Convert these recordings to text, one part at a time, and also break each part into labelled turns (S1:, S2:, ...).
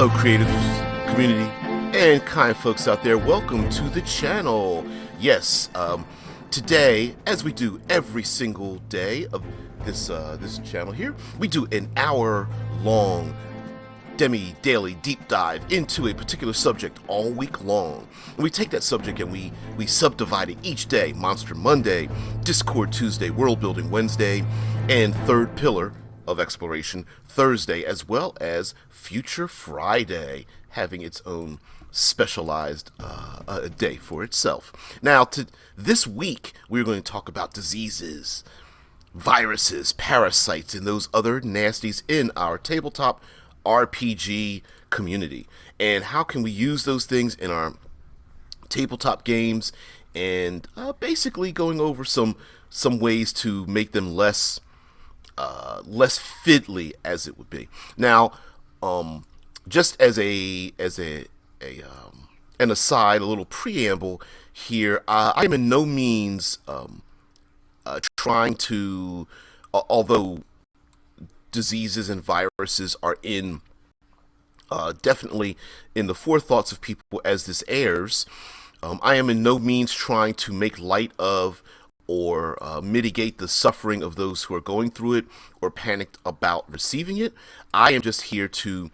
S1: Hello, creative community and kind folks out there. Welcome to the channel. Yes, today, as we do every single day of this channel here, we do an hour-long demi-daily deep dive into a particular subject all week long. And we take that subject and we subdivide it each day: Monster Monday, Discord Tuesday, World Building Wednesday, and Third Pillar of Exploration Thursday, as well as Future Friday, having its own specialized day for itself. Now, this week, we're going to talk about diseases, viruses, parasites, and those other nasties in our tabletop RPG community. And how can we use those things in our tabletop games, and basically going over some ways to make them less fiddly, as it would be. Now, just as an aside, a little preamble here, I am in no means trying to, although diseases and viruses are definitely in the forethoughts of people as this airs, I am in no means trying to make light of or mitigate the suffering of those who are going through it or panicked about receiving it. I am just here to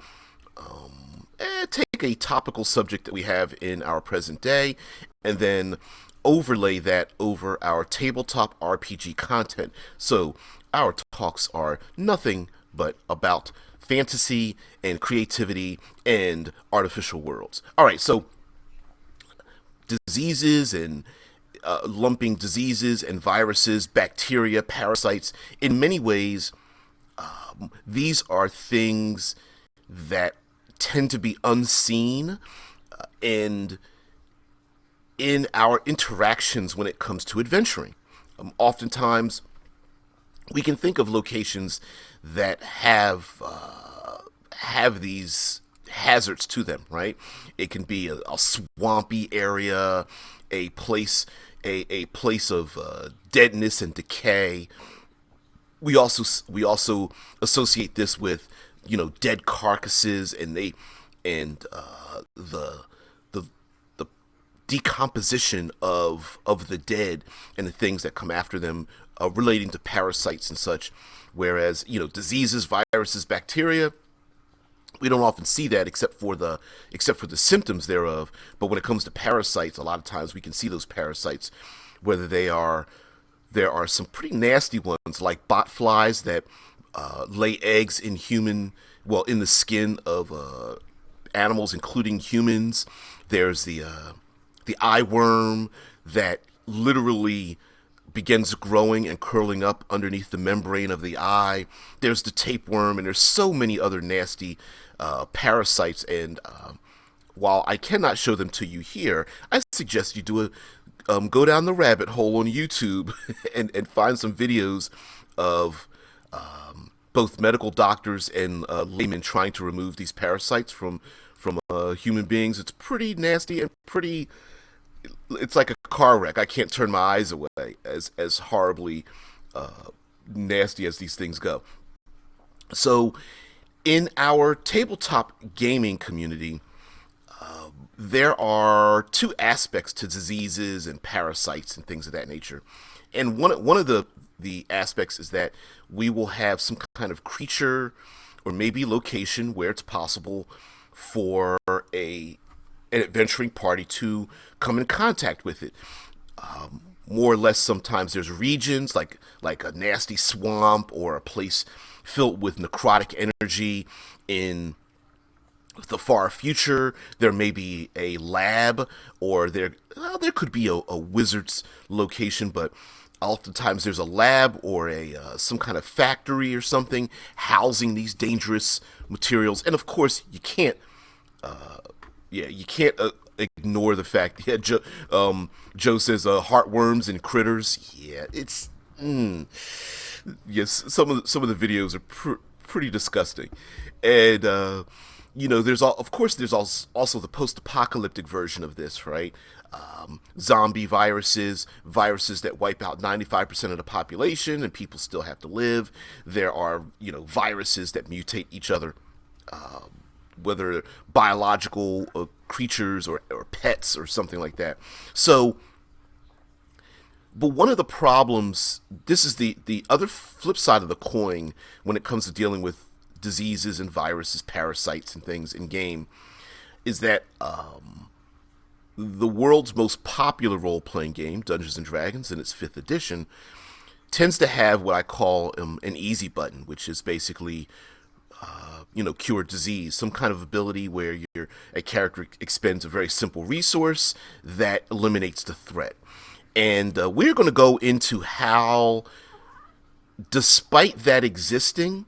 S1: take a topical subject that we have in our present day and then overlay that over our tabletop RPG content. So our talks are nothing but about fantasy and creativity and artificial worlds. All right, so diseases and lumping diseases and viruses, bacteria, parasites. In many ways, these are things that tend to be unseen and in our interactions when it comes to adventuring. Oftentimes, we can think of locations that have these hazards to them, right? It can be a swampy area, a place of deadness and decay. We also associate this with, dead carcasses and the decomposition of the dead and the things that come after them, relating to parasites and such. Whereas, diseases, viruses, bacteria, we don't often see that except for the symptoms thereof. But when it comes to parasites, a lot of times we can see those parasites, whether there are some pretty nasty ones like bot flies that lay eggs in the skin of animals, including humans. There's the eye worm that literally begins growing and curling up underneath the membrane of the eye. There's the tapeworm, and there's so many other nasty parasites. And while I cannot show them to you here, I suggest you do go down the rabbit hole on YouTube and find some videos of both medical doctors and laymen trying to remove these parasites from human beings. It's pretty nasty and it's like a car wreck. I can't turn my eyes away as horribly nasty as these things go. So in our tabletop gaming community, there are two aspects to diseases and parasites and things of that nature. And one of the aspects is that we will have some kind of creature or maybe location where it's possible for an adventuring party to come in contact with it. More or less, sometimes there's regions like a nasty swamp or a place filled with necrotic energy. In the far future, there may be a lab, or there could be a wizard's location, but oftentimes there's a lab or some kind of factory or something housing these dangerous materials. And of course, you can't ignore the fact. Yeah, Joe says heartworms and critters. Yeah, it's yes. Some of the videos are pretty disgusting, and there's also the post-apocalyptic version of this, right? Zombie viruses that wipe out 95% of the population and people still have to live. There are, viruses that mutate each other whether biological creatures or pets or something like that. So, but one of the problems, this is the other flip side of the coin when it comes to dealing with diseases and viruses, parasites, and things in game, is that the world's most popular role playing game, Dungeons and Dragons, in its fifth edition, tends to have what I call an easy button, which is basically cure disease, some kind of ability where a character expends a very simple resource that eliminates the threat. And we're going to go into how, despite that existing,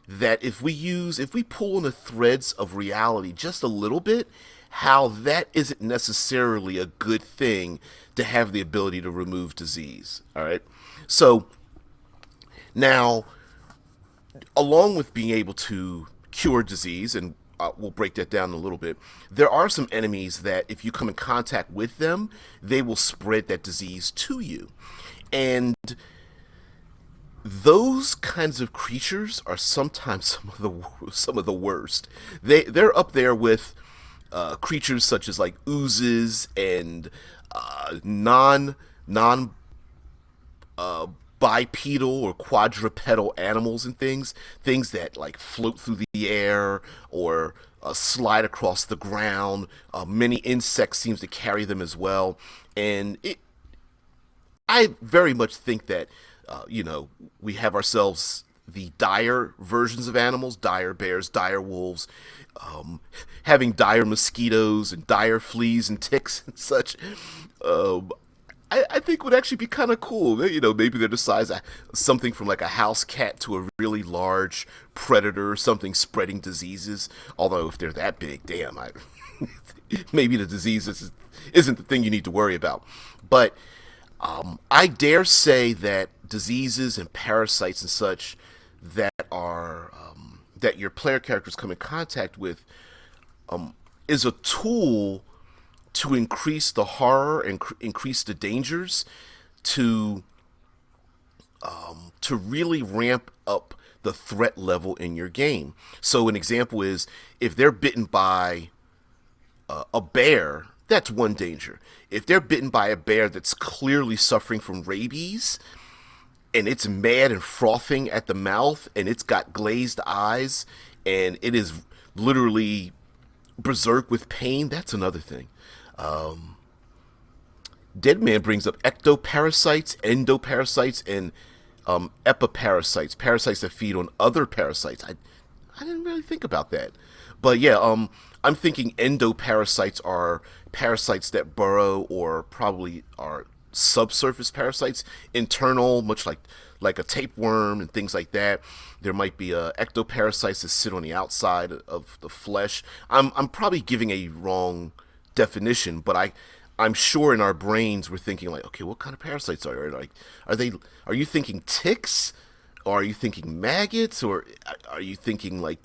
S1: that if we pull in the threads of reality just a little bit, how that isn't necessarily a good thing to have the ability to remove disease. All right. So now, along with being able to cure disease, and we'll break that down a little bit, there are some enemies that if you come in contact with them, they will spread that disease to you. And those kinds of creatures are sometimes some of the worst. They're up there with creatures such as like oozes and non bipedal or quadrupedal animals and things that like float through the air or slide across the ground. Many insects seems to carry them as well, and I very much think that we have ourselves the dire versions of animals, dire bears, dire wolves, having dire mosquitoes and dire fleas and ticks and such. I think would actually be kind of cool. Maybe they're the size of something from like a house cat to a really large predator or something spreading diseases. Although if they're that big, damn, maybe the disease isn't the thing you need to worry about. But I dare say that diseases and parasites and such that are that your player characters come in contact with is a tool to increase the horror and increase the dangers, to really ramp up the threat level in your game. So an example is if they're bitten by a bear, that's one danger. If they're bitten by a bear that's clearly suffering from rabies, and it's mad and frothing at the mouth, and it's got glazed eyes, and it is literally berserk with pain, that's another thing. Deadman brings up ectoparasites, endoparasites, and epiparasites, parasites that feed on other parasites. I didn't really think about that. But yeah, I'm thinking endoparasites are parasites that burrow or probably are subsurface parasites, internal, much like a tapeworm and things like that. There might be ectoparasites that sit on the outside of the flesh. I'm probably giving a wrong definition, but I'm sure in our brains we're thinking like, okay, what kind of parasites are there? Like, are you thinking ticks, or are you thinking maggots, or are you thinking like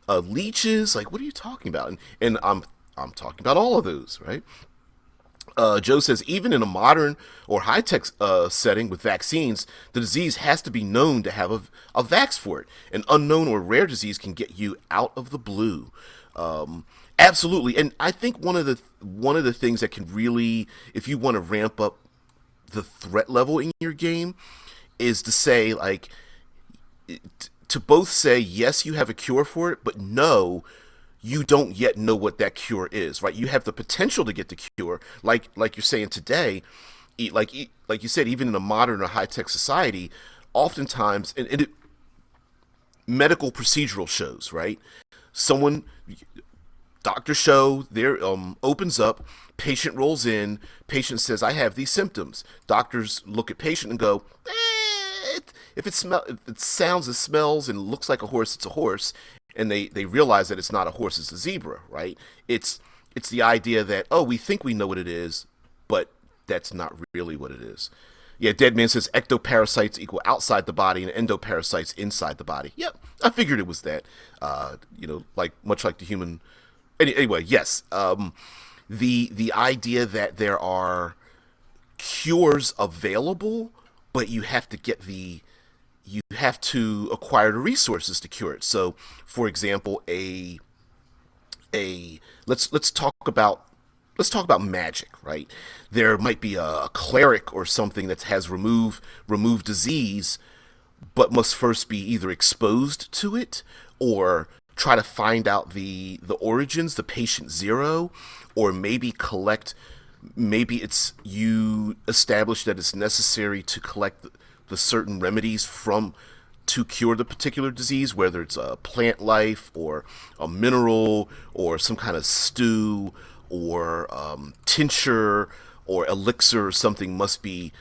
S1: leeches? Like, what are you talking about? And I'm talking about all of those, right? Joe says, even in a modern or high-tech setting with vaccines, the disease has to be known to have a vax for it. An unknown or rare disease can get you out of the blue. Absolutely, and I think one of the things that can really, if you want to ramp up the threat level in your game, is to say like, to both say yes, you have a cure for it, but no, you don't yet know what that cure is, right? You have the potential to get the cure, like you're saying today, like you said, even in a modern or high-tech society, oftentimes, and medical procedural shows, right? Doctor show there, opens up, patient rolls in, patient says, I have these symptoms. Doctors look at patient and go, if it sounds and smells and looks like a horse, it's a horse. And they realize that it's not a horse, it's a zebra, right? It's the idea that, oh, we think we know what it is, but that's not really what it is. Yeah, Deadman says ectoparasites equal outside the body and endoparasites inside the body. Yep, I figured it was that. Like much like the human. Anyway, yes. The idea that there are cures available, but you have to get you have to acquire the resources to cure it. So, for example, a let's talk about magic, right? There might be a cleric or something that has remove disease, but must first be either exposed to it or try to find out the origins, the patient zero, or maybe collect. Maybe it's you establish that it's necessary to collect the certain remedies from to cure the particular disease, whether it's a plant life or a mineral or some kind of stew or tincture or elixir or something must be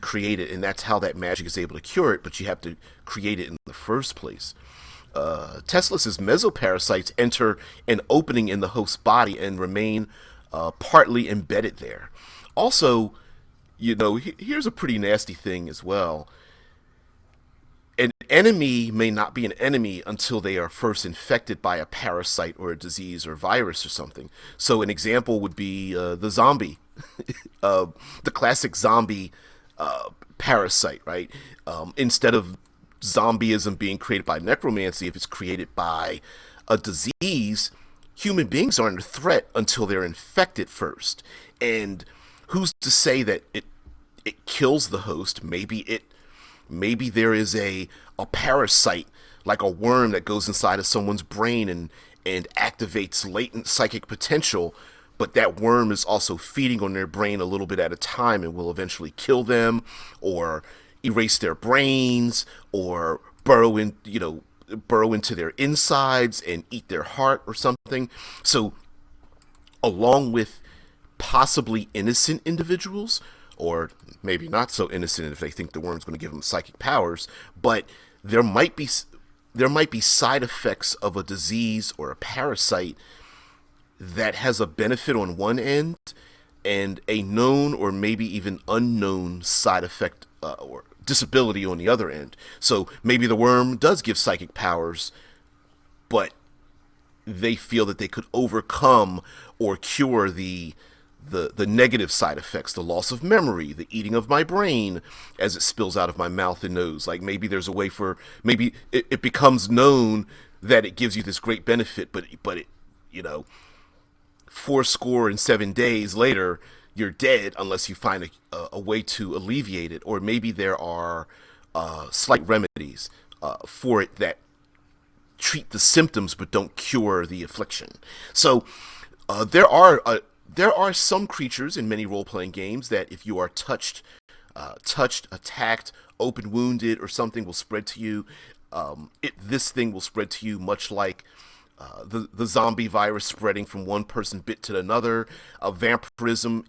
S1: created, and that's how that magic is able to cure it. But you have to create it in the first place. Tesla says mesoparasites enter an opening in the host's body and remain partly embedded there. Also, here's a pretty nasty thing as well. An enemy may not be an enemy until they are first infected by a parasite or a disease or virus or something. So an example would be the zombie, the classic zombie parasite, right? Instead of zombieism being created by necromancy, if it's created by a disease, human beings aren't a threat until they're infected first. And who's to say that it kills the host? Maybe there is a parasite like a worm that goes inside of someone's brain and activates latent psychic potential, but that worm is also feeding on their brain a little bit at a time and will eventually kill them or erase their brains or burrow into their insides and eat their heart or something. So along with possibly innocent individuals, or maybe not so innocent if they think the worm's going to give them psychic powers, but there might be side effects of a disease or a parasite that has a benefit on one end and a known or maybe even unknown side effect or disability on the other end. So maybe the worm does give psychic powers, but they feel that they could overcome or cure the negative side effects, the loss of memory, the eating of my brain as it spills out of my mouth and nose. Like maybe there's a way for, maybe it becomes known that it gives you this great benefit, but it, 7 days later, you're dead unless you find a way to alleviate it. Or maybe there are slight remedies for it that treat the symptoms but don't cure the affliction. So there are some creatures in many role-playing games that if you are touched, attacked, open wounded, or something will spread to you. This thing will spread to you much like the zombie virus spreading from one person bit to another. Vampirism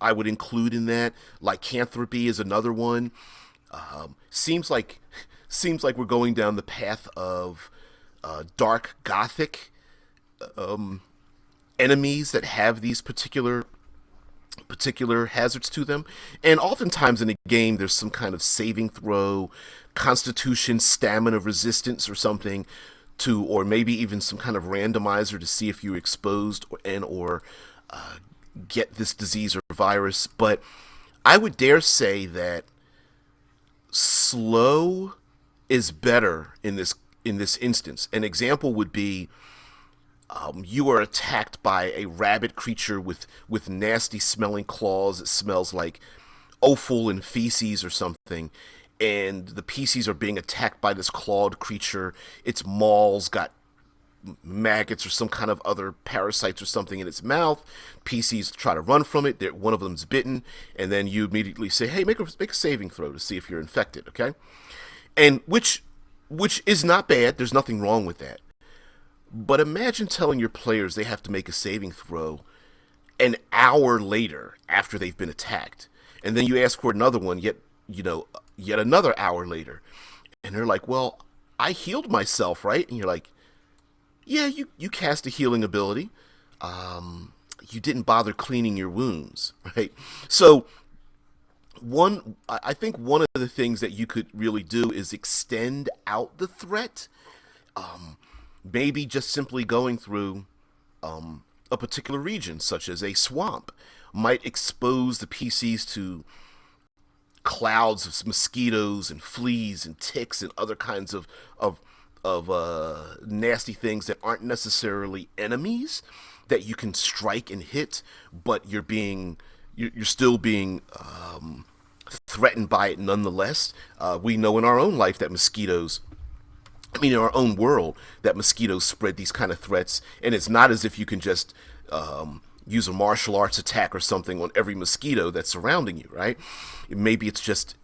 S1: I would include in that. Lycanthropy is another one. Seems like we're going down the path of dark gothic enemies that have these particular hazards to them. And oftentimes in a game there's some kind of saving throw, constitution, stamina, resistance or something to, or maybe even some kind of randomizer to see if you're exposed or get this disease or virus. But I would dare say that slow is better in this instance. An example would be you are attacked by a rabid creature with nasty smelling claws. It smells like offal and feces or something. And the PCs are being attacked by this clawed creature. Its maw's got maggots or some kind of other parasites or something in its mouth. PCs try to run from it. One of them's bitten. And then you immediately say, hey, make a saving throw to see if you're infected, okay? And which is not bad. There's nothing wrong with that. But imagine telling your players they have to make a saving throw an hour later after they've been attacked. And then you ask for another one yet another hour later. And they're like, well, I healed myself, right? And you're like, yeah, you cast a healing ability. You didn't bother cleaning your wounds, right? So I think one of the things that you could really do is extend out the threat. Maybe just simply going through a particular region, such as a swamp, might expose the PCs to clouds of mosquitoes and fleas and ticks and other kinds of nasty things that aren't necessarily enemies that you can strike and hit, but you're still being threatened by it nonetheless. We know in our own life that in our own world, that mosquitoes spread these kind of threats, and it's not as if you can just use a martial arts attack or something on every mosquito that's surrounding you, right? Maybe it's just,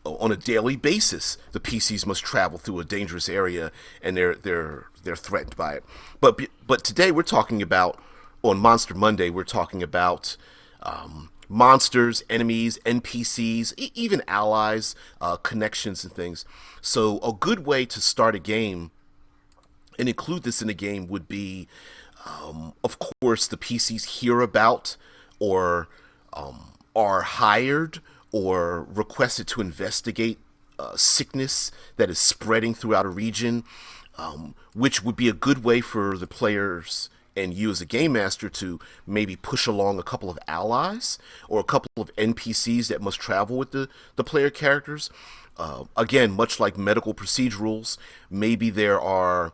S1: on a daily basis, the PCs must travel through a dangerous area, and they're threatened by it. But today we're talking about, on Monster Monday, we're talking about monsters, enemies, NPCs, even allies, connections and things. So a good way to start a game and include this in a game would be, of course, the PCs hear about or are hired or requested to investigate sickness that is spreading throughout a region, which would be a good way for the players and you as a game master to maybe push along a couple of allies or a couple of NPCs that must travel with the player characters. Again, much like medical procedurals, maybe there are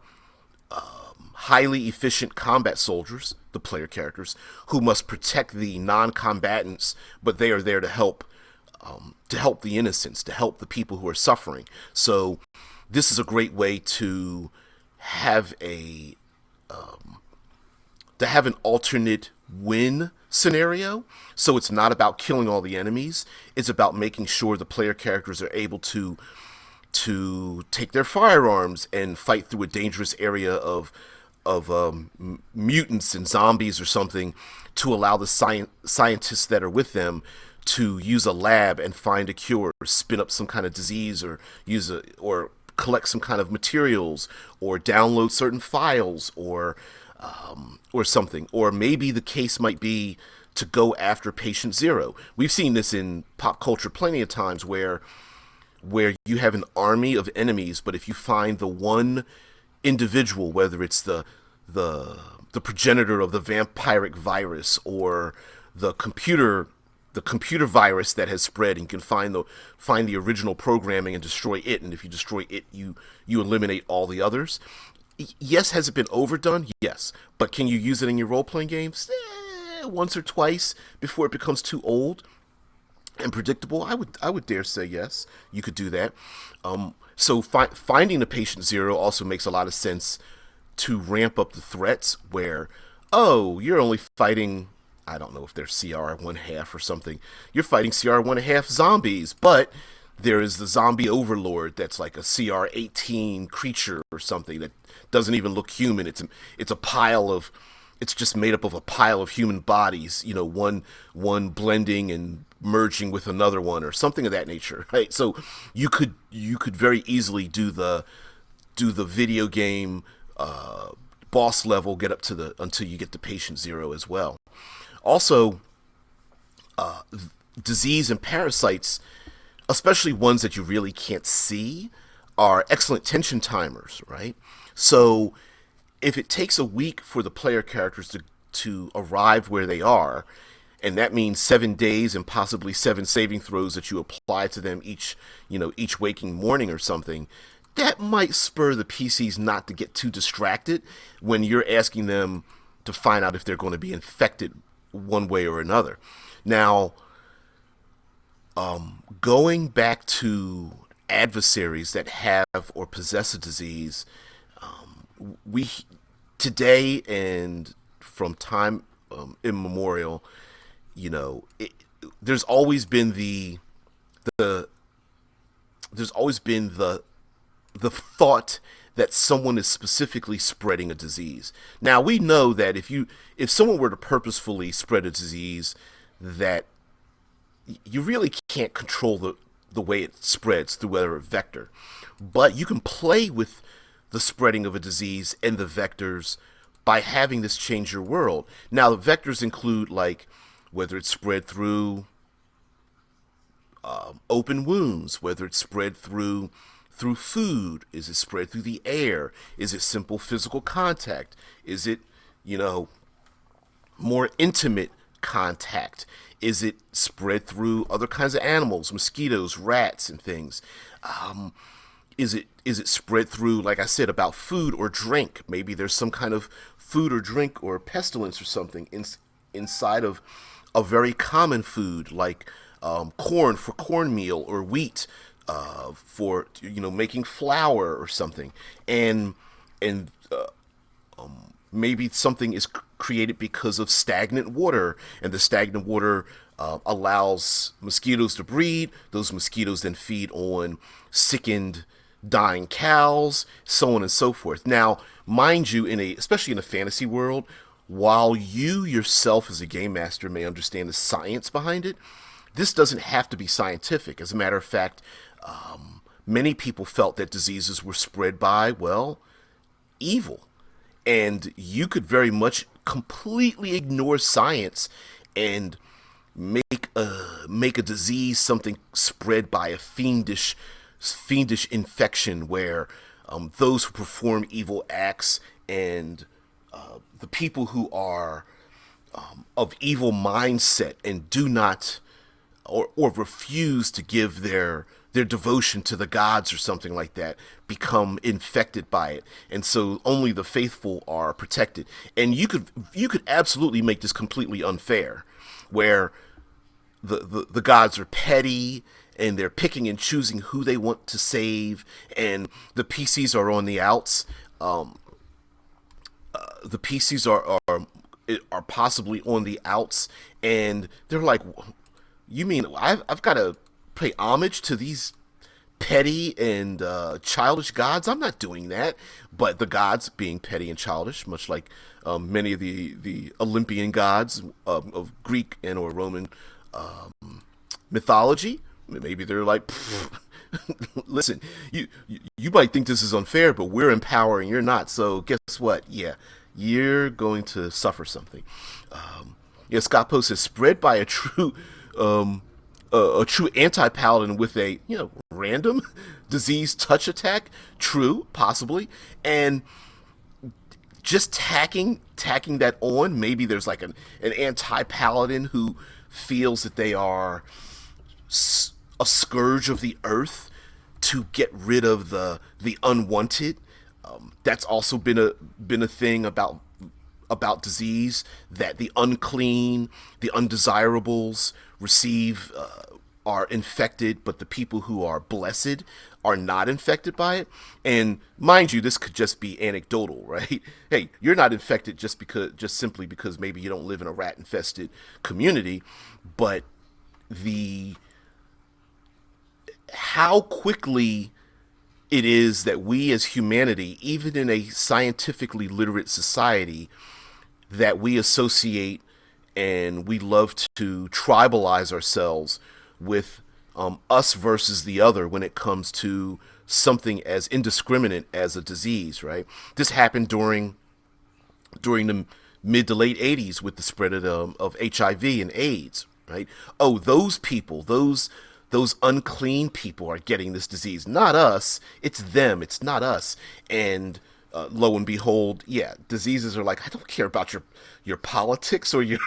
S1: highly efficient combat soldiers, the player characters, who must protect the non-combatants, but they are there to help the innocents, to help the people who are suffering. So this is a great way to have an alternate win scenario. So it's not about killing all the enemies. It's about making sure the player characters are able to take their firearms and fight through a dangerous area of mutants and zombies or something, to allow the scientists that are with them to use a lab and find a cure, or spin up some kind of disease, or or collect some kind of materials, or download certain files, or something. Or maybe the case might be to go after patient zero. We've seen this in pop culture plenty of times where you have an army of enemies, but if you find the one individual, whether it's the progenitor of the vampiric virus or the computer virus that has spread, and you can find the original programming and destroy it, and if you destroy it, you eliminate all the others. Yes, has it been overdone? Yes. But can you use it in your role-playing games? Once or twice before it becomes too old and predictable. I would dare say yes, you could do that. So finding the patient zero also makes a lot of sense to ramp up the threats where, you're only fighting, I don't know if they're CR 1/2 or something. You're fighting CR 1/2 zombies, but there is the zombie overlord that's like a CR 18 creature or something that doesn't even look human. It's just made up of a pile of human bodies, one blending and merging with another one or something of that nature, right? So you could very easily do the video game boss level, get up to until you get to patient zero as well. Also, disease and parasites, especially ones that you really can't see, are excellent tension timers, right? So if it takes a week for the player characters to arrive where they are, and that means 7 days and possibly 7 saving throws that you apply to them each waking morning or something, that might spur the PCs not to get too distracted when you're asking them to find out if they're going to be infected one way or another. Now, going back to adversaries that have or possess a disease, we today and from time immemorial, there's always been the thought that someone is specifically spreading a disease. Now we know that if someone were to purposefully spread a disease, that you really can't control the way it spreads through whether a vector, but you can play with the spreading of a disease and the vectors by having this change your world. Now, the vectors include, like, whether it's spread through open wounds, whether it's spread through food, is it spread through the air, is it simple physical contact, is it, more intimate contact? Is it spread through other kinds of animals, mosquitoes, rats, and things? Is it spread through, like I said, about food or drink? Maybe there's some kind of food or drink or pestilence or something inside of a very common food like corn for cornmeal or wheat for making flour or something, and maybe something is created because of stagnant water, and the stagnant water allows mosquitoes to breed. Those mosquitoes then feed on sickened, dying cows, so on and so forth. Now, mind you, especially in a fantasy world, while you yourself as a game master may understand the science behind it, this doesn't have to be scientific. As a matter of fact, many people felt that diseases were spread by, well, evil. And you could very much completely ignore science and make a disease something spread by a fiendish infection where those who perform evil acts and the people who are of evil mindset and do not or refuse to give their devotion to the gods or something like that become infected by it, and so only the faithful are protected. And you could absolutely make this completely unfair, where the gods are petty and they're picking and choosing who they want to save, and the PCs are on the outs. The PCs are possibly on the outs, and they're like, you mean I've got to pay homage to these petty and childish gods? I'm not doing that. But the gods, being petty and childish, much like many of the Olympian gods of Greek and or Roman mythology, maybe they're like, listen, you might think this is unfair, but we're in power and you're not. So guess what? Yeah, you're going to suffer something. Yeah, Scott Poe says, spread by um, a true anti-paladin with a random disease touch attack. True, possibly, and just tacking that on. Maybe there's like an anti-paladin who feels that they are a scourge of the earth to get rid of the unwanted. That's also been a thing about disease, that the unclean, the undesirables receive are infected, but the people who are blessed are not infected by it. And mind you, this could just be anecdotal, right? Hey, you're not infected just simply because maybe you don't live in a rat infested community, but the how quickly it is that we as humanity, even in a scientifically literate society, that we associate and we love to tribalize ourselves with us versus the other when it comes to something as indiscriminate as a disease, right? This happened during the mid to late 80s with the spread of HIV and AIDS, right? Oh, those people, those unclean people are getting this disease, not us. It's them. It's not us. And lo and behold, yeah, diseases are like, I don't care about your politics or your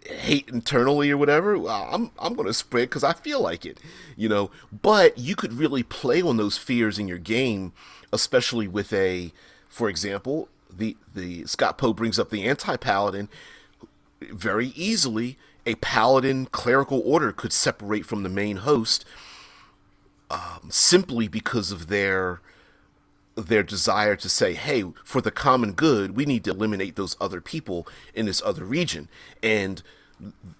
S1: hate internally or whatever. I'm going to spread because I feel like it, But you could really play on those fears in your game, especially with for example, the Scott Poe brings up the anti-paladin. Very easily, a paladin clerical order could separate from the main host simply because of their desire to say, hey, for the common good, we need to eliminate those other people in this other region. And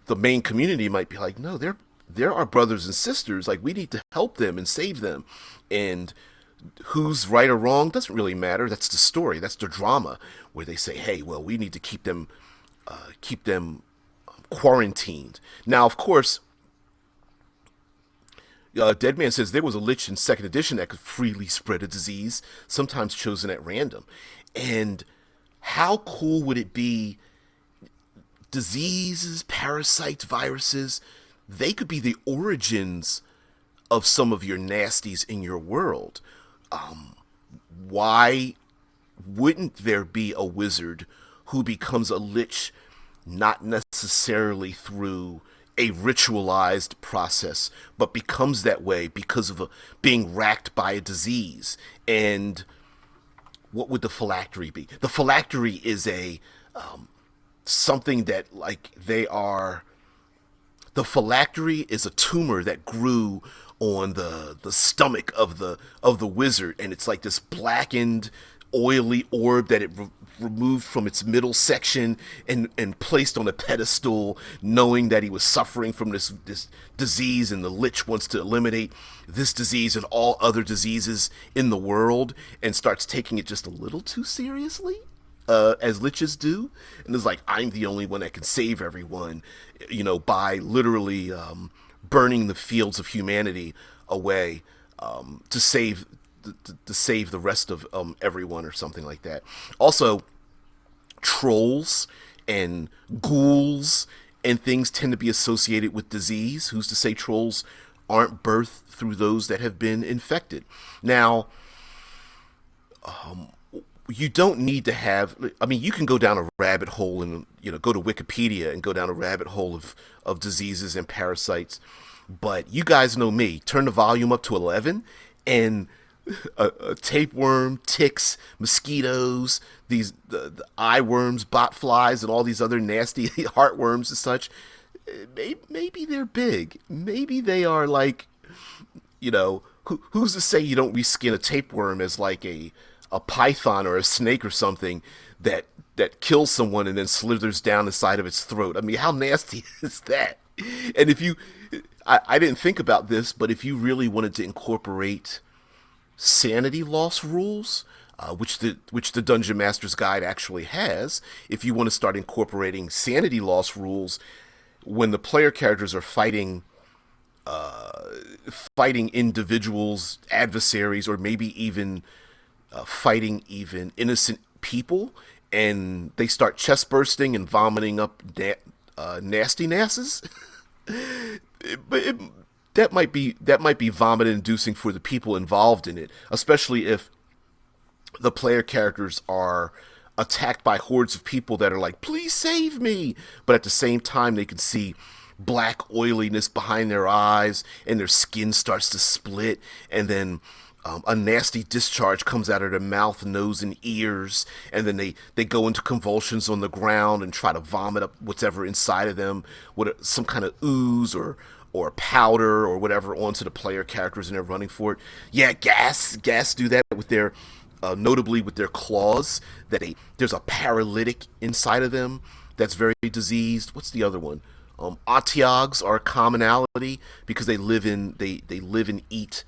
S1: the main community might be like, no, they're our brothers and sisters. Like, we need to help them and save them. And who's right or wrong doesn't really matter. That's the story. That's the drama where they say, hey, well, we need to keep them quarantined. Now, of course, Deadman says there was a lich in second edition that could freely spread a disease, sometimes chosen at random. And how cool would it be? Diseases, parasites, viruses, they could be the origins of some of your nasties in your world. Why wouldn't there be a wizard who becomes a lich not necessarily through a ritualized process, but becomes that way because of being racked by a disease. And what would the phylactery be? The phylactery is a something that like they are. The phylactery is a tumor that grew on the stomach of the wizard, and it's like this blackened, oily orb that it removed from its middle section and placed on a pedestal, knowing that he was suffering from this disease, and the lich wants to eliminate this disease and all other diseases in the world, and starts taking it just a little too seriously, as liches do, and it's like, I'm the only one that can save everyone, by literally burning the fields of humanity away, to save to save the rest of everyone, or something like that. Also, trolls and ghouls and things tend to be associated with disease. Who's to say trolls aren't birthed through those that have been infected? Now, you don't need to have, I mean, you can go down a rabbit hole and go to Wikipedia and go down a rabbit hole of diseases and parasites, but you guys know me. Turn the volume up to 11 and a tapeworm, ticks, mosquitoes, the eye worms, bot flies, and all these other nasty heartworms and such. Maybe they're big. Maybe they are like, who's to say you don't reskin a tapeworm as like a python or a snake or something that kills someone and then slithers down the side of its throat? I mean, how nasty is that? And if you, I didn't think about this, but if you really wanted to incorporate sanity loss rules, which the Dungeon Master's Guide actually has, if you want to start incorporating sanity loss rules when the player characters are fighting individuals, adversaries, or maybe even fighting even innocent people, and they start chest bursting and vomiting up nasty nasses. That might be vomit inducing for the people involved in it, especially if the player characters are attacked by hordes of people that are like, please save me, but at the same time they can see black oiliness behind their eyes and their skin starts to split, and then a nasty discharge comes out of their mouth, nose, and ears, and then they go into convulsions on the ground and try to vomit up whatever inside of them, with some kind of ooze or powder or whatever onto the player characters, and they're running for it. Yeah, gas do that with their, notably with their claws. There's a paralytic inside of them that's very diseased. What's the other one? Otiogs are a commonality because they live and eat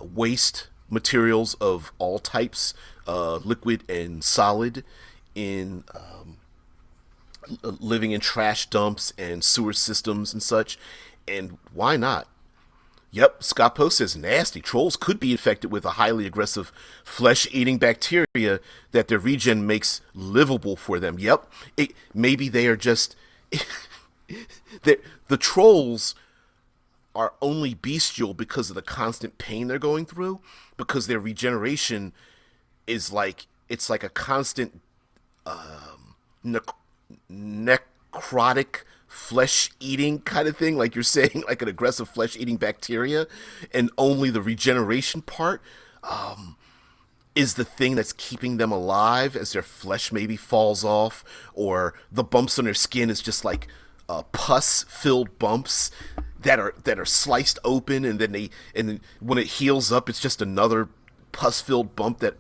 S1: waste materials of all types, liquid and solid, in living in trash dumps and sewer systems and such. And why not? Yep, Scott Post says nasty. Trolls could be infected with a highly aggressive flesh-eating bacteria that their regen makes livable for them. Yep, maybe they are just... the trolls are only bestial because of the constant pain they're going through, because their regeneration is like, it's like a constant necrotic flesh-eating kind of thing, like you're saying, like an aggressive flesh-eating bacteria, and only the regeneration part is the thing that's keeping them alive as their flesh maybe falls off, or the bumps on their skin is just like pus-filled bumps that are sliced open, and then when it heals up, it's just another pus-filled bump that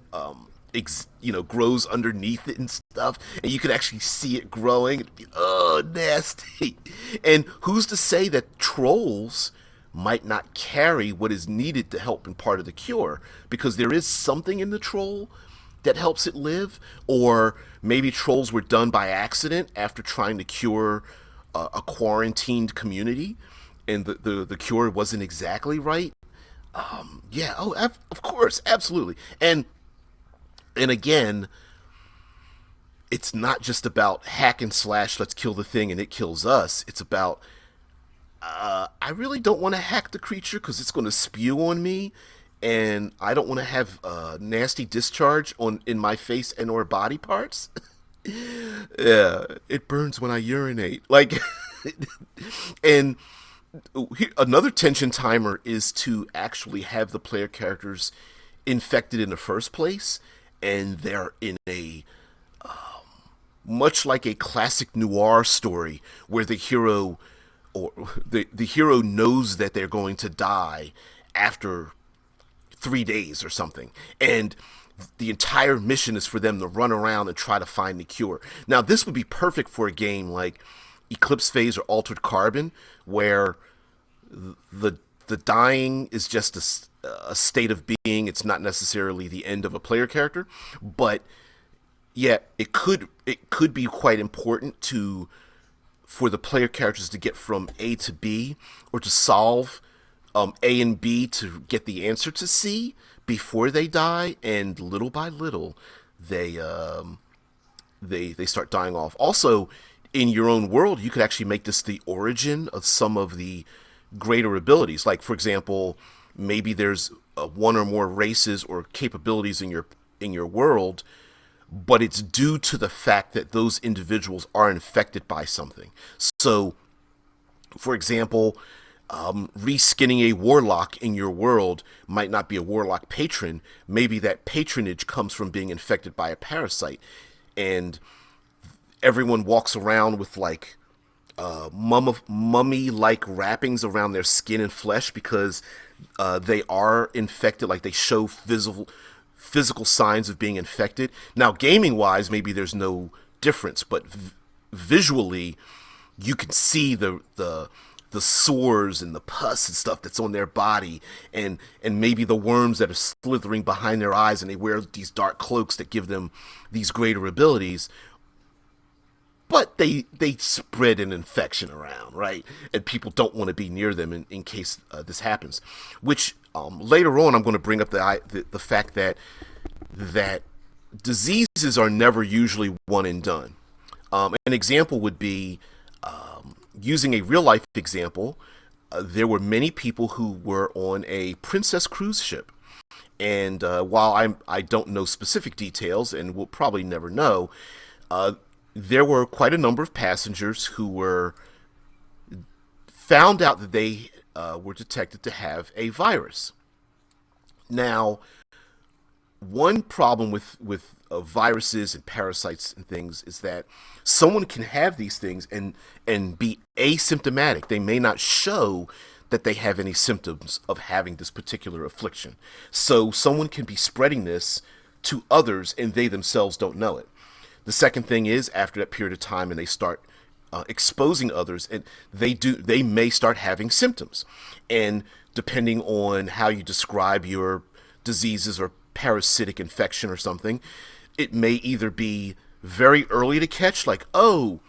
S1: grows underneath it and stuff, and you can actually see it growing. Oh, nasty! And who's to say that trolls might not carry what is needed to help in part of the cure? Because there is something in the troll that helps it live, or maybe trolls were done by accident after trying to cure a quarantined community, and the cure wasn't exactly right. Yeah, of course, absolutely. And again, it's not just about hack and slash, let's kill the thing and it kills us. It's about, I really don't want to hack the creature because it's going to spew on me, and I don't want to have a nasty discharge in my face and or body parts. Yeah, it burns when I urinate. Like, and another tension timer is to actually have the player characters infected in the first place, and they're in a much like a classic noir story where the hero or the hero knows that they're going to die after 3 days or something, and the entire mission is for them to run around and try to find the cure. Now, this would be perfect for a game like Eclipse Phase or Altered Carbon, where the the dying is just a state of being. It's not necessarily the end of a player character, but yeah, it could be quite important to for the player characters to get from A to B, or to solve A and B to get the answer to C before they die, and little by little they they start dying off. Also, in your own world, you could actually make this the origin of some of the greater abilities. Like, for example, maybe there's one or more races or capabilities in your world, but it's due to the fact that those individuals are infected by something. So, for example, reskinning a warlock in your world might not be a warlock patron. Maybe that patronage comes from being infected by a parasite, and everyone walks around with like mummy-like wrappings around their skin and flesh because they are infected. Like, they show physical signs of being infected. Now, gaming-wise, maybe there's no difference, but visually, you can see the sores and the pus and stuff that's on their body, and maybe the worms that are slithering behind their eyes, and they wear these dark cloaks that give them these greater abilities. But they spread an infection around, right? And people don't want to be near them in case this happens. Which later on, I'm going to bring up the fact that diseases are never usually one and done. An example would be, using a real life example. There were many people who were on a Princess cruise ship, and while I don't know specific details, and will probably never know, there were quite a number of passengers who were found out that they were detected to have a virus. Now, one problem with viruses and parasites and things is that someone can have these things and be asymptomatic. They may not show that they have any symptoms of having this particular affliction. So someone can be spreading this to others and they themselves don't know it. The second thing is, after that period of time and they start exposing others, and they may start having symptoms. And depending on how you describe your diseases or parasitic infection or something, it may either be very early to catch, like, oh,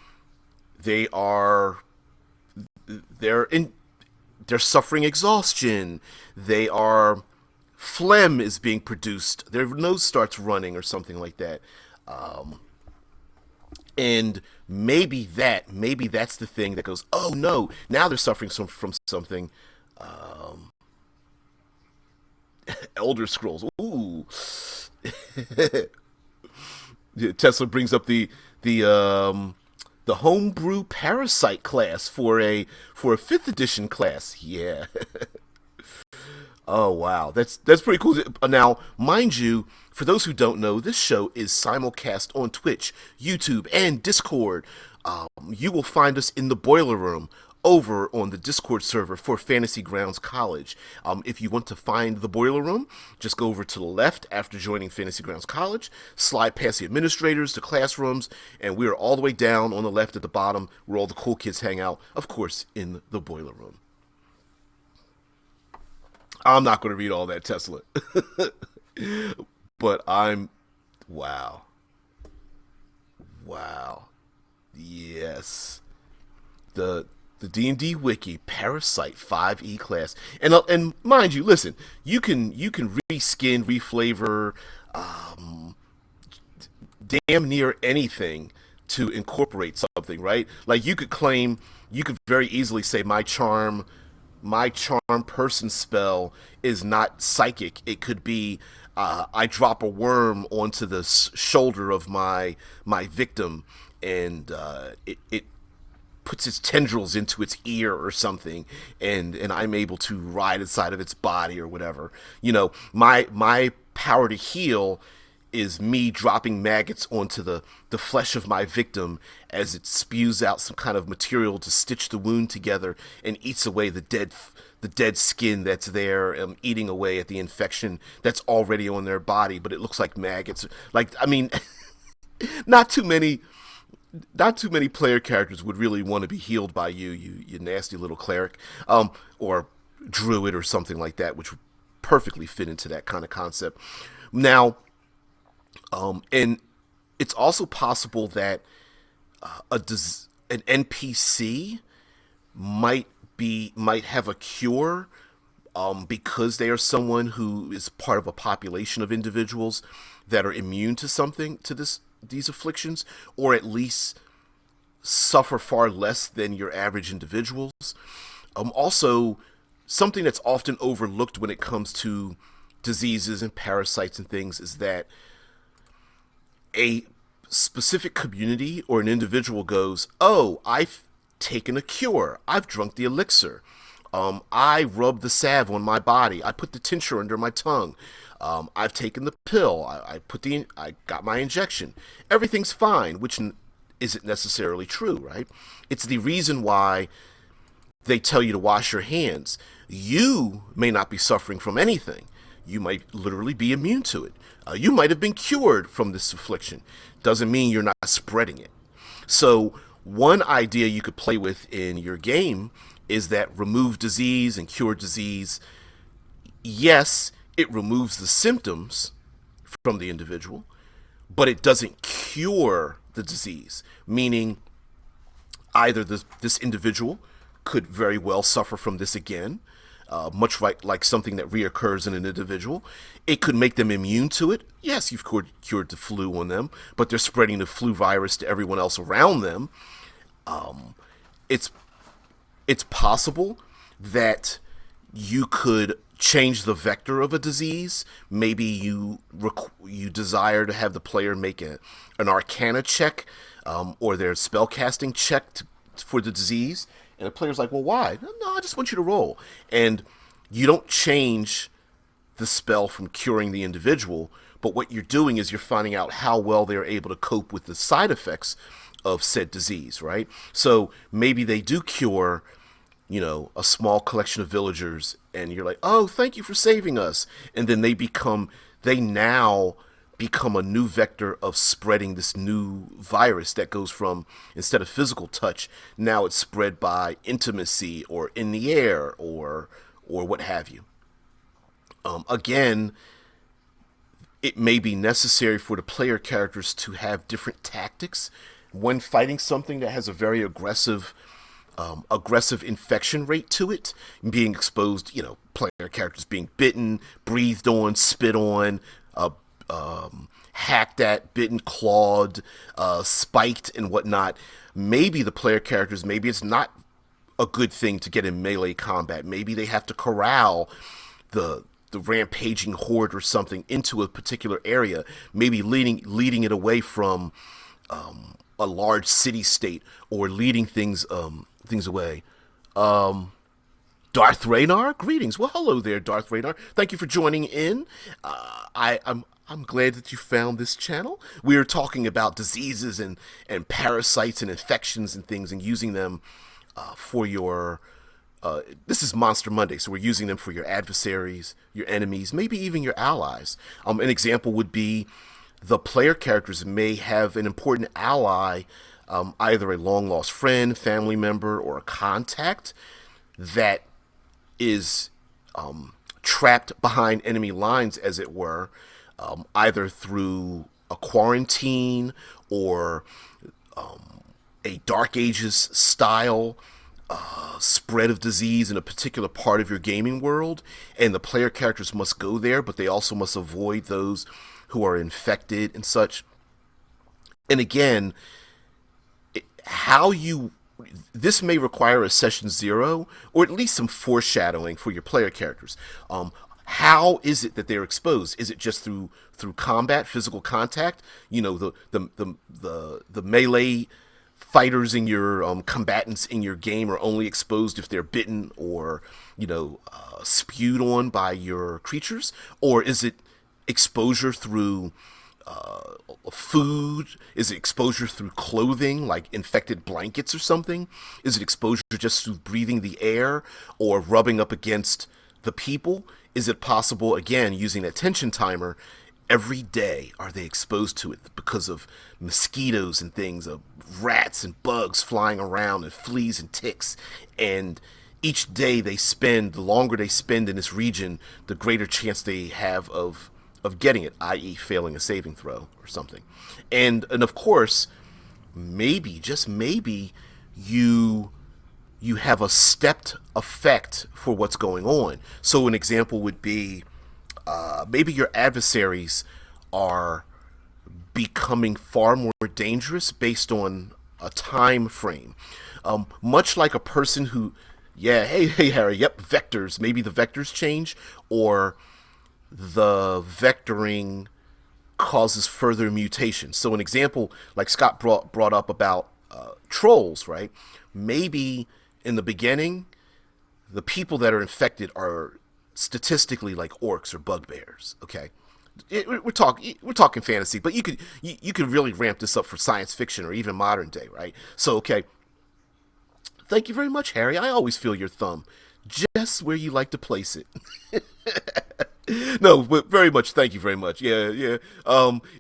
S1: they are they're suffering exhaustion, they are phlegm is being produced, their nose starts running or something like that. And maybe that's the thing that goes, oh no, now they're suffering from something. Elder Scrolls, ooh. Tesla brings up the homebrew parasite class for a fifth edition class. Yeah. Oh wow, that's pretty cool. Now, mind you, for those who don't know, this show is simulcast on Twitch, YouTube, and Discord. You will find us in the boiler room over on the Discord server for Fantasy Grounds College. If you want to find the boiler room, just go over to the left after joining Fantasy Grounds College, slide past the administrators, the classrooms, and we are all the way down on the left at the bottom where all the cool kids hang out, of course, in the boiler room. I'm not going to read all that, Tesla. But wow. Wow. Yes. The D&D wiki, Parasite 5e class. And mind you, listen, you can reskin, reflavor, damn near anything to incorporate something, right? Like, you could very easily say my my charm person spell is not psychic. It could be I drop a worm onto the shoulder of my victim, and it puts its tendrils into its ear or something, and I'm able to ride inside of its body or whatever. My power to heal is me dropping maggots onto the flesh of my victim as it spews out some kind of material to stitch the wound together and eats away the dead skin that's there, eating away at the infection that's already on their body, but it looks like maggots. Like, I mean, not too many player characters would really want to be healed by you nasty little cleric, or druid or something like that, which would perfectly fit into that kind of concept. Now, and it's also possible that an NPC might have a cure, because they are someone who is part of a population of individuals that are immune to these afflictions, or at least suffer far less than your average individuals. Also, something that's often overlooked when it comes to diseases and parasites and things is that a specific community or an individual goes, "Oh, I've taken a cure. I've drunk the elixir. I rubbed the salve on my body. I put the tincture under my tongue. I've taken the pill. I got my injection. Everything's fine," which isn't necessarily true, right? It's the reason why they tell you to wash your hands. You may not be suffering from anything. You might literally be immune to it. You might have been cured from this affliction. Doesn't mean you're not spreading it. So one idea you could play with in your game is that remove disease and cure disease. Yes, it removes the symptoms from the individual, but it doesn't cure the disease, meaning either this individual could very well suffer from this again, much like something that reoccurs in an individual. It could make them immune to it. Yes, you've cured the flu on them, but they're spreading the flu virus to everyone else around them. It's possible that you could change the vector of a disease. Maybe you desire to have the player make an Arcana check, or their spellcasting check for the disease, and the player's like, "Well, why?" "No, I just want you to roll." And you don't change the spell from curing the individual, but what you're doing is you're finding out how well they're able to cope with the side effects of said disease, right? So maybe they do cure, a small collection of villagers, and you're like, "Oh, thank you for saving us." And then they now become a new vector of spreading this new virus that goes from, instead of physical touch, now it's spread by intimacy or in the air or what have you. Again, it may be necessary for the player characters to have different tactics when fighting something that has a very aggressive infection rate to it, being exposed, player characters being bitten, breathed on, spit on, hacked at, bitten, clawed, spiked, and whatnot. Maybe the player characters, maybe it's not a good thing to get in melee combat. Maybe they have to corral the rampaging horde or something into a particular area, maybe leading it away from a large city state, or leading things away. Darth Raynar, greetings. Well, hello there, Darth Raynar. Thank you for joining in. I'm glad that you found this channel. We are talking about diseases and parasites and infections and things, and using them for your. This is Monster Monday, so we're using them for your adversaries, your enemies, maybe even your allies. An example would be the player characters may have an important ally, either a long-lost friend, family member, or a contact that is trapped behind enemy lines, as it were, either through a quarantine or a Dark Ages style spread of disease in a particular part of your gaming world, and the player characters must go there, but they also must avoid those who are infected and such. And again, how you this may require a session zero or at least some foreshadowing for your player characters. How is it that they're exposed? Is it just through combat, physical contact? You know, the melee fighters in your combatants in your game are only exposed if they're bitten or spewed on by your creatures, or is it exposure through food? Is it exposure through clothing, like infected blankets or something? Is it exposure just through breathing the air or rubbing up against the people? Is it possible, again, using that tension timer, every day are they exposed to it because of mosquitoes and things, of rats and bugs flying around and fleas and ticks? And each day they spend, the longer they spend in this region, the greater chance they have of getting it, i.e., failing a saving throw or something. And of course, maybe, just maybe, you have a stepped effect for what's going on. So an example would be maybe your adversaries are becoming far more dangerous based on a time frame. Much like a person who, yeah, hey, Harry, yep, vectors. Maybe the vectors change, or the vectoring causes further mutation. So an example, like Scott brought up about trolls, right? Maybe in the beginning, the people that are infected are statistically like orcs or bugbears. Okay, we're talking fantasy, but you could really ramp this up for science fiction or even modern day, right? So okay, thank you very much, Harry. I always feel your thumb, just where you like to place it. No, but very much. Thank you very much. Yeah, yeah.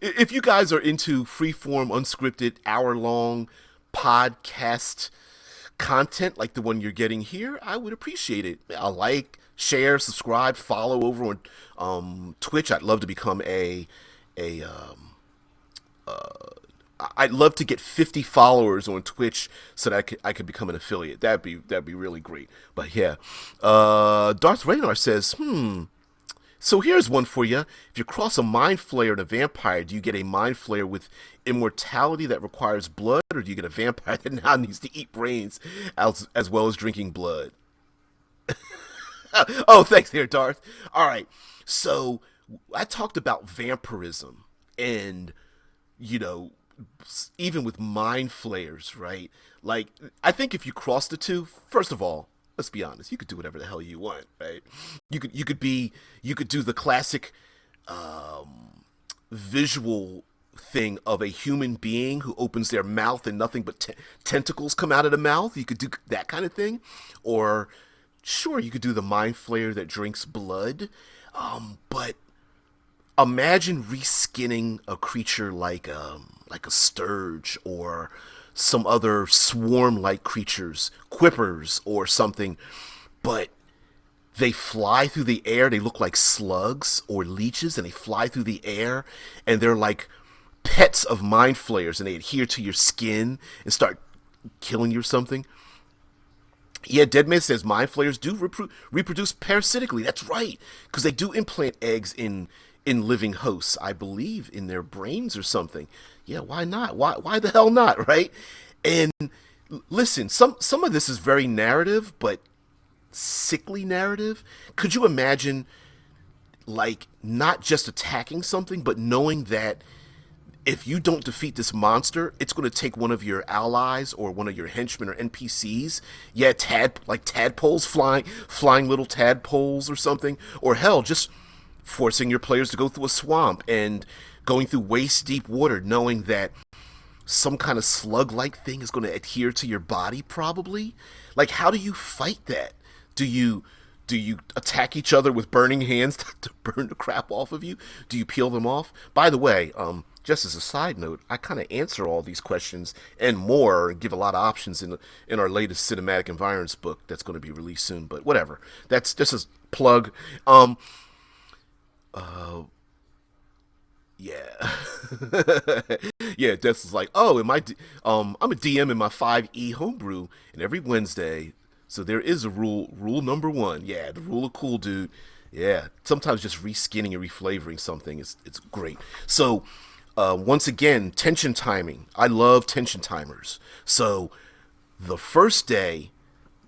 S1: If you guys are into freeform, unscripted, hour-long podcast content like the one you're getting here, I would appreciate it. I like, share, subscribe, follow over on Twitch. I'd love to become a I'd love to get 50 followers on Twitch so that I could become an affiliate. That'd be really great. But yeah, Darth Raynar says, So here's one for you. If you cross a mind flayer and a vampire, do you get a mind flayer with immortality that requires blood, or do you get a vampire that now needs to eat brains as well as drinking blood? Oh, thanks there, Darth. All right. So I talked about vampirism and, you know, even with mind flayers, right? Like, I think if you cross the two, first of all, let's be honest, you could do whatever the hell you want, right? You could do the classic visual thing of a human being who opens their mouth and nothing but tentacles come out of the mouth. You could do that kind of thing, or sure, you could do the mind flayer that drinks blood, but imagine reskinning a creature like a sturge or some other swarm-like creatures, quippers or something, but they fly through the air. They look like slugs or leeches, and they fly through the air, and they're like pets of mind flayers, and they adhere to your skin and start killing you or something. Yeah, Deadman says mind flayers do reproduce parasitically. That's right, because they do implant eggs in living hosts, I believe, in their brains or something. Yeah, why not? Why the hell not, right? And listen, some of this is very narrative, but sickly narrative. Could you imagine, like, not just attacking something, but knowing that if you don't defeat this monster, it's going to take one of your allies or one of your henchmen or NPCs. Yeah, like tadpoles, flying little tadpoles or something, or hell, just forcing your players to go through a swamp and going through waist deep water, knowing that some kind of slug-like thing is going to adhere to your body, probably. Like, how do you fight that? Do you attack each other with burning hands to burn the crap off of you? Do you peel them off? By the way, just as a side note, I kind of answer all these questions and more, and give a lot of options in our latest cinematic environments book that's going to be released soon. But whatever, that's just a plug. Yeah. Yeah, Des is like, oh, I'm a DM in my 5e homebrew, and every Wednesday, so there is a rule number one. Yeah, the rule of cool, dude. Yeah, sometimes just reskinning and reflavoring something it's great. So, once again, tension timing. I love tension timers. So, The first day,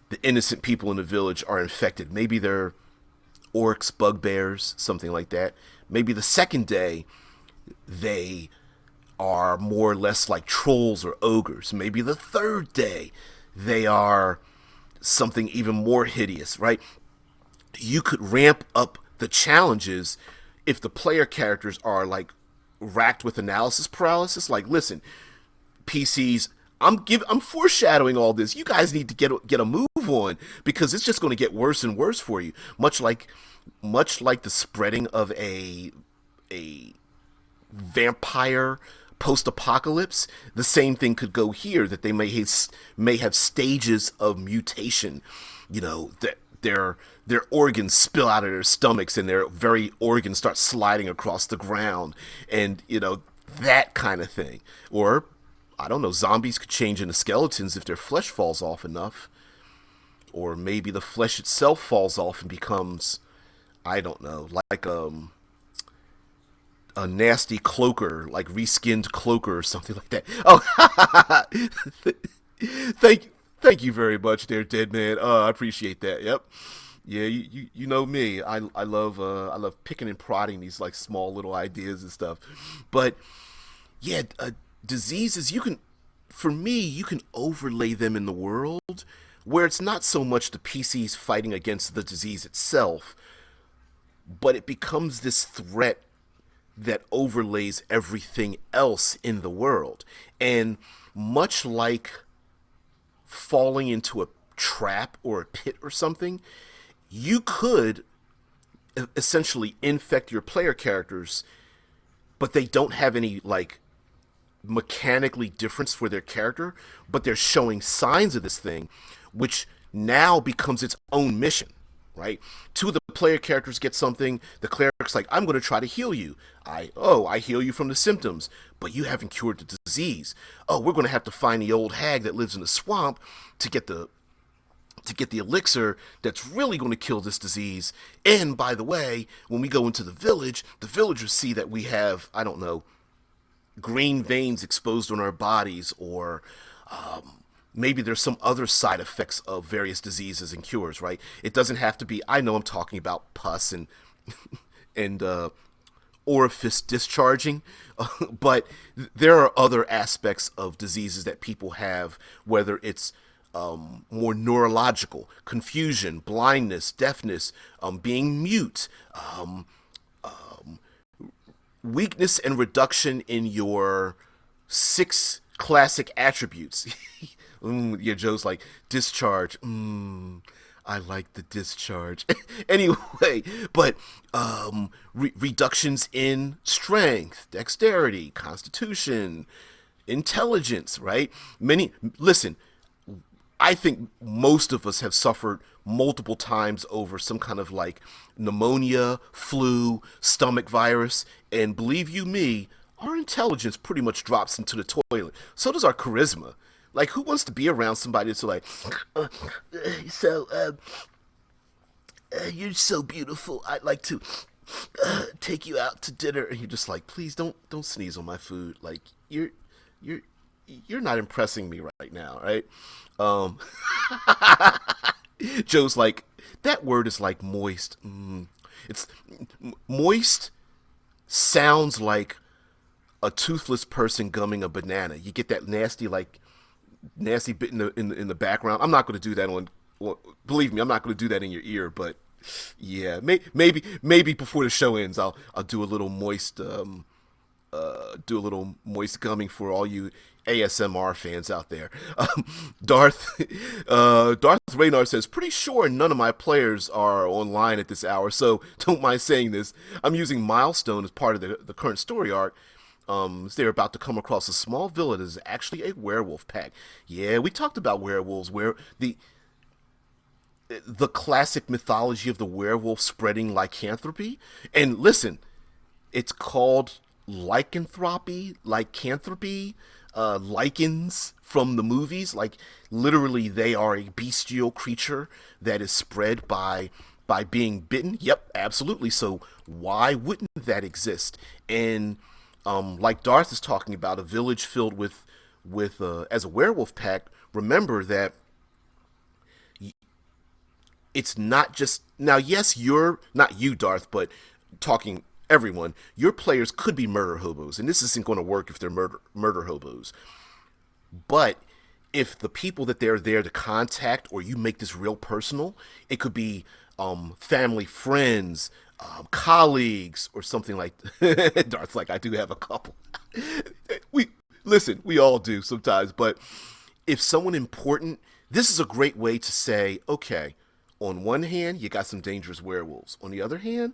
S1: the innocent people in the village are infected. Maybe they're orcs, bugbears, something like that. Maybe the second day, they are more or less like trolls or ogres. Maybe the third day, they are something even more hideous, right? You could ramp up the challenges if the player characters are like racked with analysis paralysis. Like, listen, PCs, I'm foreshadowing all this. You guys need to get a move on because it's just going to get worse and worse for you. Much like the spreading of a vampire post-apocalypse, the same thing could go here. That they may have stages of mutation. That their organs spill out of their stomachs and their very organs start sliding across the ground, and that kind of thing. Or I don't know, zombies could change into skeletons if their flesh falls off enough. Or maybe the flesh itself falls off and becomes, I don't know, like a nasty cloaker, like reskinned cloaker or something like that. Oh, thank you very much, there, dead man. I appreciate that. Yep. Yeah, you know me. I love picking and prodding these like small little ideas and stuff. But yeah, diseases, for me, you can overlay them in the world where it's not so much the PCs fighting against the disease itself, but it becomes this threat that overlays everything else in the world. And much like falling into a trap or a pit or something, you could essentially infect your player characters, but they don't have any like mechanically difference for their character, but they're showing signs of this thing, which now becomes its own mission, right? Two of the player characters get something. The cleric's like, I'm going to try to heal you. I heal you from the symptoms, but you haven't cured the disease. Oh, we're going to have to find the old hag that lives in the swamp to get the elixir that's really going to kill this disease. And by the way, when we go into the village, the villagers see that we have, I don't know, green veins exposed on our bodies, or maybe there's some other side effects of various diseases and cures, right? It doesn't have to be, I know I'm talking about pus and and orifice discharging, but there are other aspects of diseases that people have, whether it's more neurological, confusion, blindness, deafness, being mute, weakness and reduction in your 6 classic attributes. Yeah, Joe's like, discharge. I like the discharge. Anyway, but reductions in strength, dexterity, constitution, intelligence, right? Listen, I think most of us have suffered multiple times over some kind of like pneumonia, flu, stomach virus, and believe you me, our intelligence pretty much drops into the toilet. So does our charisma. Like, who wants to be around somebody that's like, so, you're so beautiful. I'd like to take you out to dinner. And you're just like, please don't sneeze on my food. Like, you're you're not impressing me right now, right? Um, Joe's like, that word is like moist. It's moist sounds like a toothless person gumming a banana. You get that nasty bit in the background. I'm not going to do that on. Well, believe me, I'm not going to do that in your ear. But yeah, maybe before the show ends, I'll do a little moist gumming for all you ASMR fans out there. Darth Raynar says, pretty sure none of my players are online at this hour, so don't mind saying this. I'm using Milestone as part of the current story arc. They're about to come across a small village that is actually a werewolf pack. Yeah, we talked about werewolves, where the classic mythology of the werewolf spreading lycanthropy. And listen, it's called lycanthropy, lichens from the movies. Like, literally, they are a bestial creature that is spread by being bitten. Yep, absolutely. So why wouldn't that exist? And like Darth is talking about, a village filled with as a werewolf pack remember that it's not just now. Yes, you're not you, Darth, but talking everyone. Your players could be murder hobos, and this isn't going to work if they're murder hobos. But if the people that they're there to contact, or you make this real personal, it could be family, friends, colleagues, or something like. Darth's like, I do have a couple. we listen, we all do sometimes, but if someone important, this is a great way to say, okay, on one hand, you got some dangerous werewolves. On the other hand,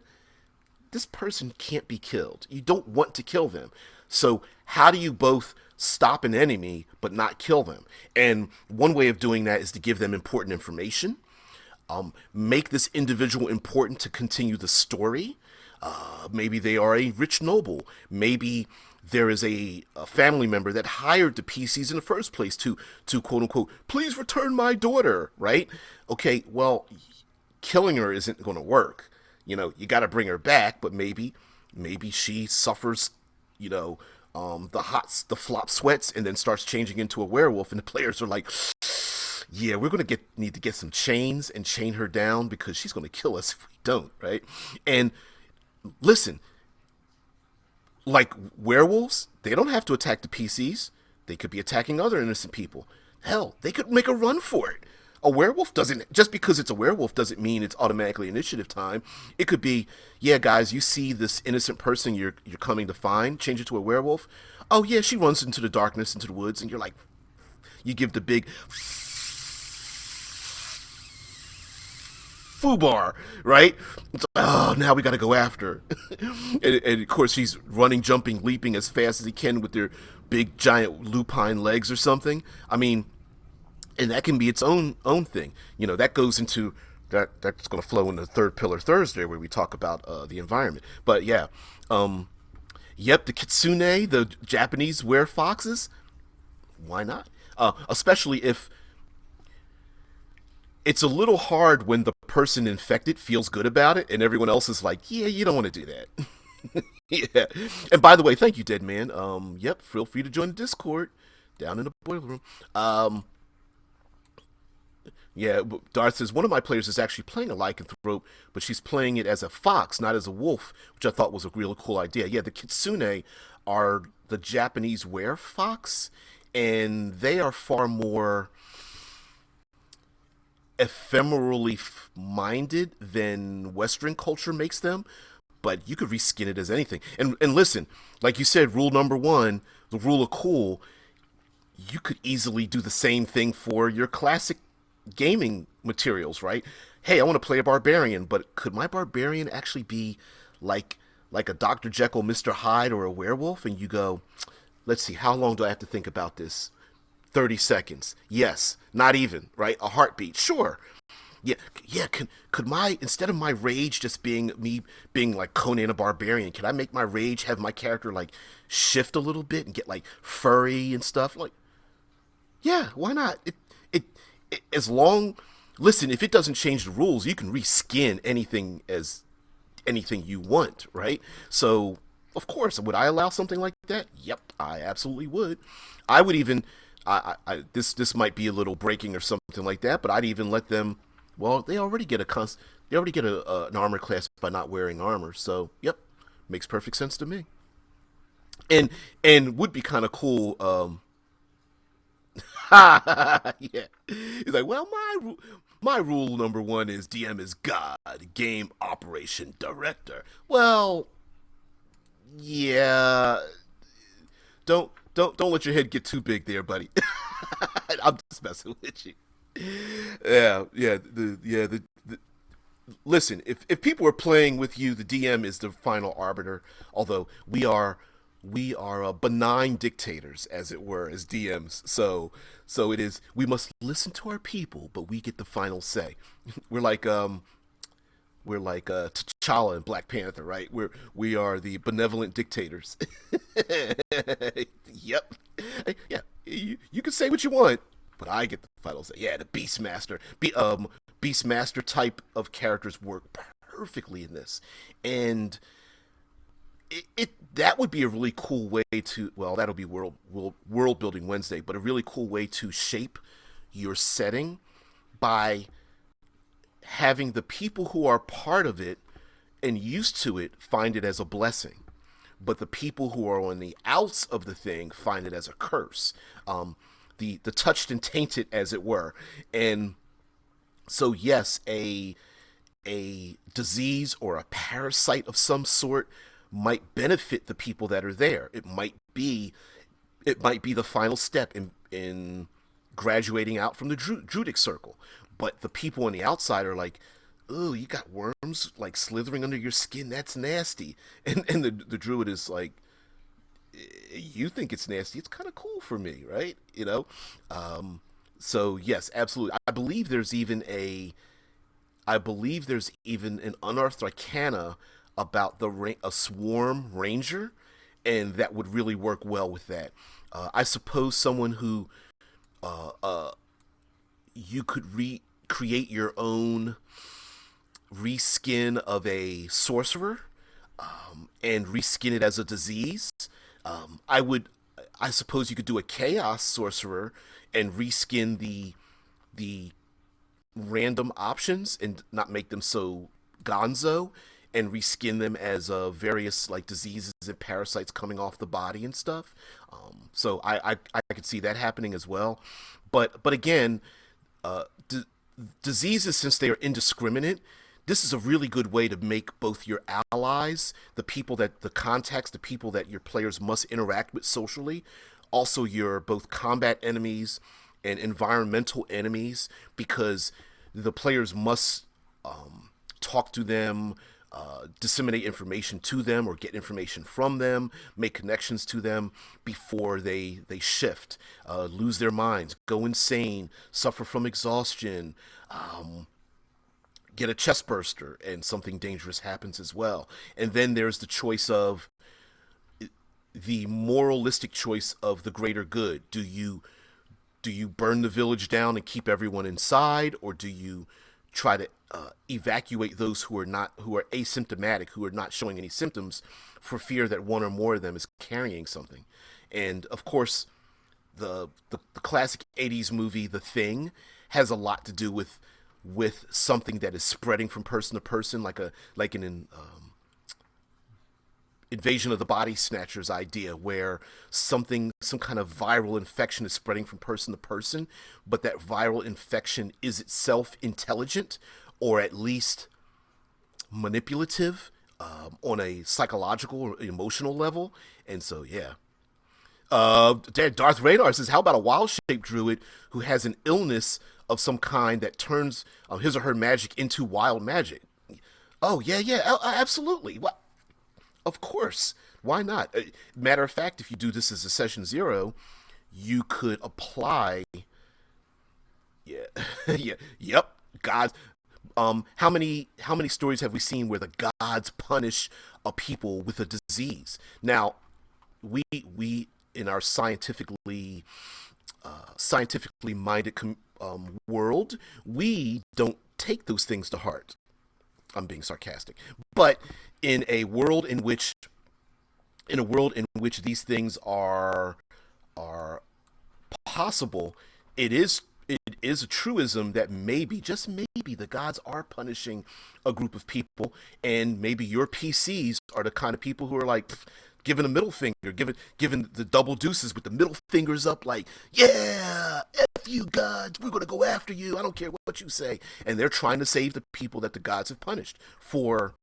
S1: this person can't be killed. You don't want to kill them. So how do you both stop an enemy but not kill them? And one way of doing that is to give them important information. Make this individual important to continue the story. Maybe they are a rich noble. Maybe there is a family member that hired the PCs in the first place to quote unquote, please return my daughter, right? Okay, well, killing her isn't going to work. You got to bring her back, but maybe she suffers, the flop sweats and then starts changing into a werewolf, and the players are like, yeah, we're gonna need to get some chains and chain her down because she's gonna kill us if we don't, right? And listen, like werewolves, they don't have to attack the PCs. They could be attacking other innocent people. Hell, they could make a run for it. A werewolf doesn't, just because it's a werewolf doesn't mean it's automatically initiative time. It could be, yeah, guys, you see this innocent person you're coming to find, change it to a werewolf. Oh yeah, she runs into the darkness, into the woods, and you're like, you give the big foobar, right? It's like, oh, now we got to go after her. And of course, she's running, jumping, leaping as fast as he can with their big, giant lupine legs or something. I mean, and that can be its own thing. That goes into that's going to flow into Third Pillar Thursday, where we talk about the environment. But yeah, yep, the kitsune, the Japanese were foxes. Why not? Especially if it's a little hard when the person infected feels good about it and everyone else is like, yeah, you don't want to do that. Yeah. And by the way, thank you, Dead Man. Yep, feel free to join the Discord down in the boiler room. Yeah, Darth says one of my players is actually playing a lycanthrope, but she's playing it as a fox, not as a wolf, which I thought was a really cool idea. Yeah, the kitsune are the Japanese were fox, and they are far more ephemerally minded than Western culture makes them. But you could reskin it as anything. And listen, like you said, rule number one, the rule of cool. You could easily do the same thing for your classic gaming materials, right? Hey, I want to play a barbarian, but could my barbarian actually be like a Dr. Jekyll, Mr. Hyde, or a werewolf? And you go, let's see, how long do I have to think about this? 30 seconds. Yes, not even, right? A heartbeat. Sure. Yeah, yeah. Could my, instead of my rage just being me being like Conan a barbarian, can I make my rage have my character like shift a little bit and get like furry and stuff? Like, yeah, why not? It as long, listen, if it doesn't change the rules, you can reskin anything as anything you want, right? So, of course, would I allow something like that? Yep, I absolutely would. I would even, this might be a little breaking or something like that, but I'd even let them. Well, they already get they already get an armor class by not wearing armor. So, yep, makes perfect sense to me. And would be kind of cool. Yeah, he's like, well, my rule number one is DM is God, game operation director. Well, yeah, don't let your head get too big there, buddy. I'm just messing with you. Yeah. Listen, if people are playing with you, the DM is the final arbiter. Although we are benign dictators, as it were, as DMs. So it is. We must listen to our people, but we get the final say. We're like T'Challa and Black Panther, right? We are the benevolent dictators. Yep. Yeah. You can say what you want, but I get the final say. Yeah, the Beastmaster. Beastmaster type of characters work perfectly in this, and it that would be a really cool way to, well, that'll be world building Wednesday, but a really cool way to shape your setting by having the people who are part of it and used to it find it as a blessing, but the people who are on the outs of the thing find it as a curse. The touched and tainted, as it were. And so, yes, a disease or a parasite of some sort might benefit the people that are there. It might be the final step in graduating out from the Druidic circle. But the people on the outside are like, "Oh, you got worms like slithering under your skin. That's nasty." And the druid is like, "You think it's nasty? It's kind of cool for me, right? You know." So yes, absolutely. I believe there's even an unearthed arcana about a swarm ranger, and that would really work well with that. I suppose someone who you could recreate your own reskin of a sorcerer, and reskin it as a disease. I would, I suppose you could do a chaos sorcerer and reskin the random options and not make them so gonzo, and reskin them as various like diseases and parasites coming off the body and stuff. So I could see that happening as well. But again, diseases, since they are indiscriminate, this is a really good way to make both your allies, the contacts, the people that your players must interact with socially, also your both combat enemies and environmental enemies, because the players must talk to them, disseminate information to them, or get information from them, make connections to them before they shift, lose their minds, go insane, suffer from exhaustion, get a chest burster, and something dangerous happens as well. And then there's the choice of the moralistic choice of the greater good. Do you burn the village down and keep everyone inside, or do you try to evacuate those who are asymptomatic, who are not showing any symptoms, for fear that one or more of them is carrying something? And of course, the classic '80s movie The Thing has a lot to do with something that is spreading from person to person, like an invasion of the body snatchers idea, where some kind of viral infection is spreading from person to person, but that viral infection is itself intelligent, or at least manipulative, on a psychological or emotional level. And so, yeah. Darth Radar says, how about a wild-shaped druid who has an illness of some kind that turns his or her magic into wild magic? Oh, yeah, yeah, absolutely. What? Of course. Why not? Matter of fact, if you do this as a session 0, you could apply. Yeah, yeah, yep. Gods. How many stories have we seen where the gods punish a people with a disease? Now, we in our scientifically minded world, we don't take those things to heart. I'm being sarcastic, but in a world in which these things are possible, it is a truism that maybe, just maybe, the gods are punishing a group of people, and maybe your PCs are the kind of people who are like giving a middle finger, giving the double deuces with the middle fingers up, like, yeah, F you gods, we're gonna go after you. I don't care what you say. And they're trying to save the people that the gods have punished for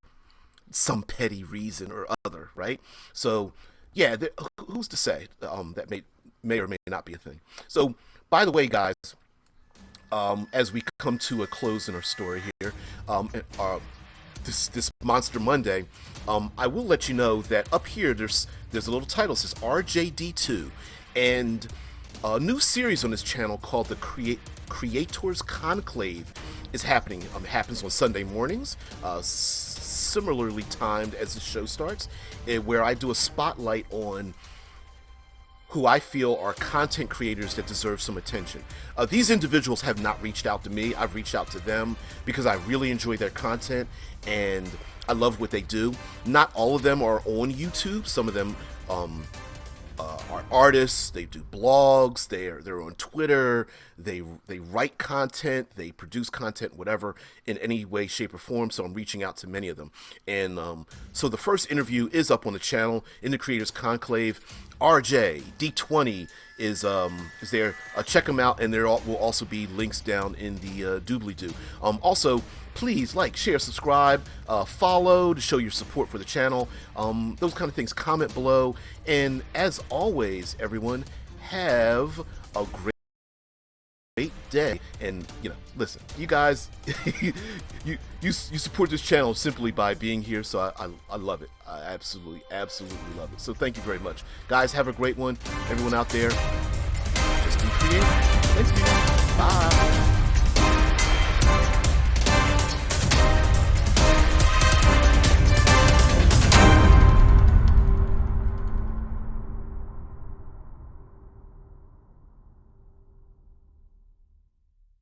S1: some petty reason or other, right? So, yeah, who's to say that may or may not be a thing. So, by the way, guys, as we come to a close in our story here, this Monster Monday, I will let you know that up here there's a little title that says RJD2, and a new series on this channel called the Creators Conclave is happening. It happens on Sunday mornings, similarly timed as the show starts, where I do a spotlight on who I feel are content creators that deserve some attention. These individuals have not reached out to me. I've reached out to them because I really enjoy their content and I love what they do. Not all of them are on YouTube. Some of them are artists. They do blogs. They're on Twitter. They write content. They produce content, whatever, in any way, shape, or form. So I'm reaching out to many of them. And so the first interview is up on the channel in the Creators Conclave. RJ D20 is there. Check them out, and there will also be links down in the doobly-doo. Also, please like, share, subscribe, follow to show your support for the channel. Those kind of things. Comment below, and as always, everyone, have a great day. And listen, you guys, you support this channel simply by being here, so I love it. I absolutely love it. So thank you very much, guys. Have a great one. Everyone out there, just be creative. Thanks, people. Bye.